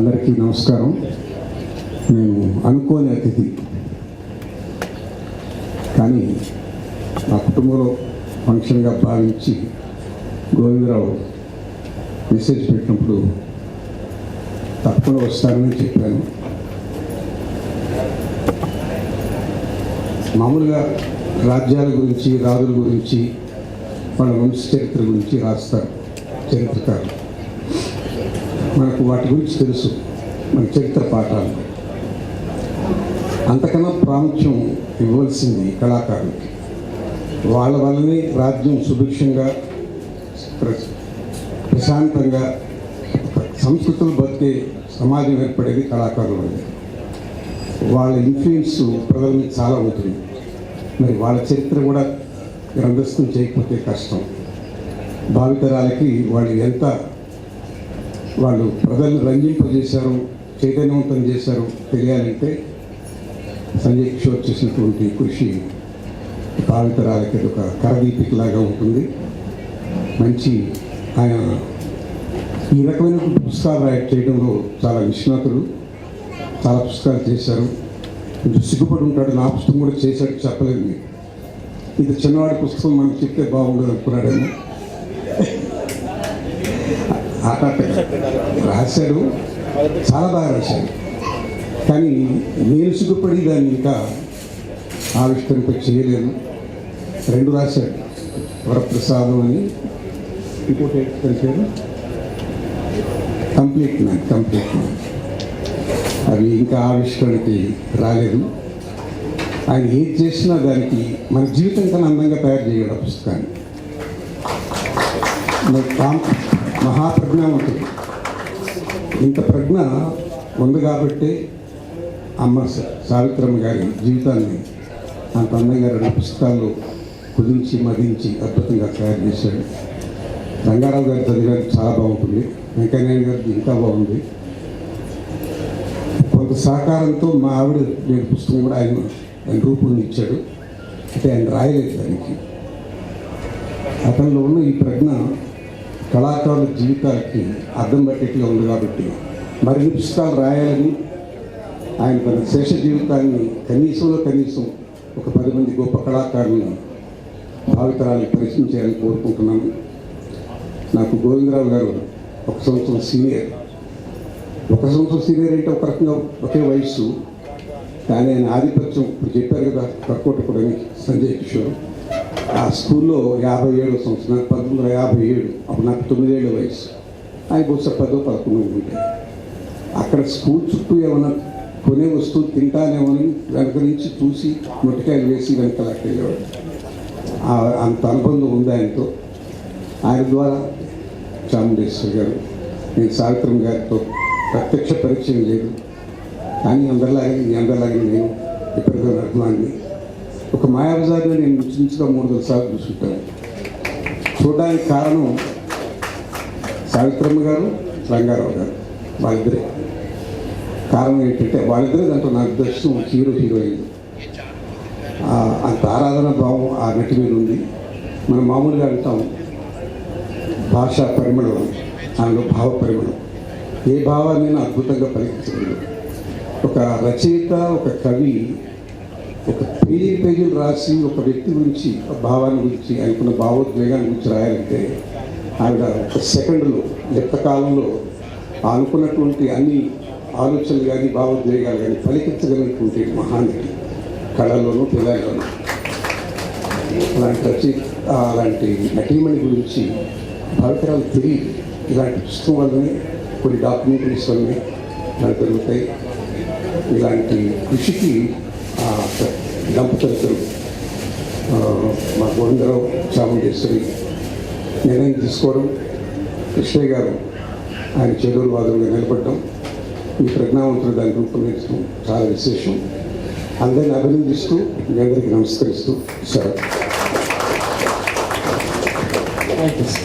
అందరికీ నమస్కారం. నేను అనుకోని అతిథి, కానీ మా కుటుంబంలో ఫంక్షన్గా భావించి గోవిందరావు మెసేజ్ పెట్టినప్పుడు తప్పకుండా వస్తానని చెప్పాను. మామూలుగా రాజ్యాల గురించి, రాజుల గురించి, వాళ్ళ వంశ చరిత్ర గురించి రాస్తారు చరిత్రకారులు. మనకు వాటి గురించి తెలుసు, మన చరిత్ర పాఠాలు. అంతకన్నా ప్రాముఖ్యం ఇవ్వాల్సింది కళాకారులకి. వాళ్ళ వల్లనే రాజ్యం సుభిక్షంగా, ప్రశాంతంగా, సంస్కృతులు బతికే సమాజం ఏర్పడేది కళాకారుల వల్లే. వాళ్ళ ఇన్ఫ్లుయెన్స్ ప్రజల మీద చాలా ఉంటుంది. మరి వాళ్ళ చరిత్ర కూడా గ్రంథస్థం చేయకపోతే కష్టం. భావితరాలకి వాళ్ళు ప్రజలను రంజింపజేశారు, చైతన్యవంతం చేశారు తెలియాలంటే సంజయ్ కిషోర్ చేసినటువంటి కృషి భావితరాలకి ఒక కరదీపికలాగా ఉంటుంది. మంచి ఆయన ఈ రకమైన పుస్తకాలు చేయడంలో చాలా నిష్ణాతులు. చాలా పుస్తకాలు చేశారు. కొంచెం సిగ్గుపడి ఉంటాడు, నా పుస్తకం కూడా చేశాడు చెప్పలేదు. మీకు ఇంత చిన్నవాడి పుస్తకం మనకు చెప్తే బాగుండదు అనుకున్నాడని రాశాడు, చాలా బాగా రాశాడు. కానీ నేను సిగ్గుపడి దాన్ని ఇంకా ఆవిష్కరింప చేయలేను. 2 రాశాడు, వరప్రసాదం అని, ఇంకోటి పేరు కంప్లీట్ మ్యాన్. అవి ఇంకా ఆవిష్కరణకి రాలేదు. ఆయన ఏది చేసినా దానికి మన జీవితం కన్నా అందంగా తయారు చేయడం పుస్తకాన్ని. మహాప్రజ్ఞావంతుడు. ఇంత ప్రజ్ఞ ఉంది కాబట్టి అమ్మ సావిత్రమ్మ గారి జీవితాన్ని అంత అందంగా 2 పుస్తకాలు కుదించి మదించి అద్భుతంగా తయారు చేశాడు. రంగారావు గారి చదివానికి చాలా బాగుంటుంది. వెంకయ్యనాయుడు గారికి ఇంకా బాగుంది. కొంత సహకారంతో మా ఆవిడ నేను పుస్తకం కూడా ఆయన రూపొందించాడు. అంటే ఆయన రాయలేదు దానికి. అతనిలో ఉన్న ఈ ప్రజ్ఞ కళాకారుల జీవితాలకి అర్థం పట్టేట్టుగా ఉంది కాబట్టి మరిన్ని పుస్తకాలు రాయాలని, ఆయన తన శేష జీవితాన్ని కనీసం ఒక 10 మంది గొప్ప కళాకారులను భావితరాలకు పరిచయం చేయాలని కోరుకుంటున్నాను. నాకు గోవిందరావు గారు 1 సంవత్సరం సీనియర్. 1 సంవత్సరం సీనియర్ అంటే ఒక రకంగా ఒకే వయస్సు. కానీ ఆయన ఆధిపత్యం ఇప్పుడు చెప్పారు కదా, కర్కోటకుడని సంజయ్ కిషోర్. ఆ స్కూల్లో 57వ సంవత్సరం, 1957. అప్పుడు నాకు 9 ఏళ్ళ వయసు. ఆయన బహుశా 10, 11 ఉంటాయి. అక్కడ స్కూల్ చుట్టూ ఏమైనా కొనే వస్తువులు తింటానేమని వెనక నుంచి చూసి మొట్టికాయలు వేసి వెనకలాకి వెళ్ళేవాడు. అంత అనుబంధం ఉంది ఆయనతో. ఆయన ద్వారా చాముండేశ్వరి గారు, నేను సావిత్రమ్మ గారితో ప్రత్యక్ష పరిచయం లేదు. కానీ అందరిలాగే నేను ఇప్పటికీ అభిమాని. ఒక మాయాబజార్లో నేను ఇంచుమించుగా 3 సార్లు చూసుకుంటాను. చూడడానికి కారణం సావిత్రమ్మ గారు, రంగారావు గారు, వాళ్ళిద్దరే. కారణం ఏంటంటే వాళ్ళిద్దరే దాంట్లో నాకు దర్శనం హీరోయిన్. అంత ఆరాధన భావం ఆ నటి మీద ఉంది. మనం మామూలుగా అంటాం భాషా పరిమళం, అందులో భావ పరిమళం. ఏ భావాన్ని అద్భుతంగా పలికించగలదు. ఒక రచయిత, ఒక కవి ఒక పేజీలు రాసి ఒక వ్యక్తి గురించి, భావాన్ని గురించి, అనుకున్న భావోద్వేగాన్ని గురించి రాయాలంటే ఆవిడ 1 సెకండ్లో, కాలంలో అనుకున్నటువంటి అన్ని ఆలోచనలు కానీ భావోద్వేగాలు కానీ పలికించగలిగినటువంటి మహానటి. కళల్లోనూ పిల్లల్లోనూ అలాంటి నటీమణి గురించి భావితరాలు తెలియదు. ఇలాంటి పుస్తకం వల్లనే కొన్ని డాక్యుమెంటరీస్ వల్లనే నాకు జరుగుతాయి. ఇలాంటి కృషికి దంపతులు మా గోవిందరావు, చాముండేశ్వరి నిర్ణయం తీసుకోవడం, కృష్ణయ్య గారు ఆయన చేదోడు వాదులుగా నిలబడడం, ఈ ప్రజ్ఞావంతులు దాన్ని రూపొందించడం చాలా విశేషం. అందరిని అభినందిస్తూ మీ అందరికీ నమస్కరిస్తూ సార్.